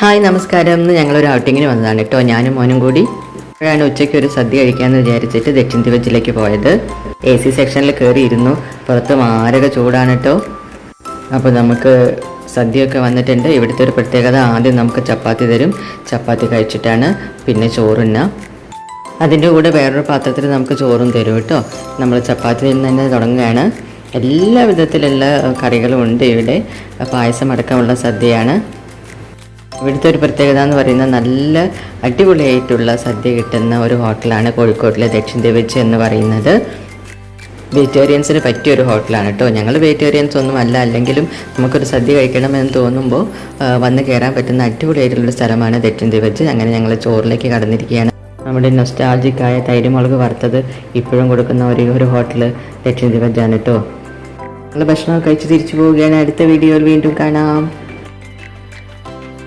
Hi നമസ്കാരം. ഇന്ന് ഞങ്ങളൊരു ഔട്ടിങ്ങിന് വന്നതാണ് കേട്ടോ. ഞാനും മോനും കൂടി അപ്പോഴാണ് ഉച്ചയ്ക്ക് ഒരു സദ്യ കഴിക്കാമെന്ന് വിചാരിച്ചിട്ട് ദക്ഷിൺ ദിവജിലേക്ക് പോയത്. AC സെക്ഷനിൽ കയറിയിരുന്നു. പുറത്ത് മാരക ചൂടാണ് കേട്ടോ. അപ്പോൾ നമുക്ക് സദ്യയൊക്കെ വന്നിട്ടുണ്ട്. ഇവിടുത്തെ ഒരു പ്രത്യേകത, ആദ്യം നമുക്ക് ചപ്പാത്തി തരും. ചപ്പാത്തി കഴിച്ചിട്ടാണ് പിന്നെ ചോറുണ്ണ. അതിൻ്റെ കൂടെ വേറൊരു പാത്രത്തിൽ നമുക്ക് ചോറും തരും കേട്ടോ. നമ്മൾ ചപ്പാത്തിയിൽ നിന്ന് തന്നെ തുടങ്ങുകയാണ്. എല്ലാ വിധത്തിലുള്ള കറികളും ഉണ്ട് ഇവിടെ. പായസം അടക്കമുള്ള സദ്യയാണ്. ഇവിടുത്തെ ഒരു പ്രത്യേകത എന്ന് പറയുന്നത് നല്ല അടിപൊളിയായിട്ടുള്ള സദ്യ കിട്ടുന്ന ഒരു ഹോട്ടലാണ് കോഴിക്കോട്ടിലെ ദക്ഷിൺ ദിവജ് എന്ന് പറയുന്നത്. വെജിറ്റേറിയൻസിന് പറ്റിയൊരു ഹോട്ടലാണ് കേട്ടോ. ഞങ്ങൾ വെജിറ്റേറിയൻസ് ഒന്നും അല്ല, അല്ലെങ്കിലും നമുക്കൊരു സദ്യ കഴിക്കണമെന്ന് തോന്നുമ്പോൾ വന്ന് കയറാൻ പറ്റുന്ന അടിപൊളിയായിട്ടുള്ള സ്ഥലമാണ് ദക്ഷിൺ ദിവജ്. അങ്ങനെ ഞങ്ങൾ ചോറിലേക്ക് കടന്നിരിക്കുകയാണ്. നമ്മുടെ നൊസ്റ്റാൾജിക്കായ തൈരുമുളക് വറുത്തത് ഇപ്പോഴും കൊടുക്കുന്ന ഒരു ഹോട്ടൽ ദക്ഷിൺ ദിവജാണ് കേട്ടോ. ഞങ്ങൾ ഭക്ഷണം കഴിച്ച് തിരിച്ചു പോവുകയാണ്. അടുത്ത വീഡിയോയിൽ വീണ്ടും കാണാം.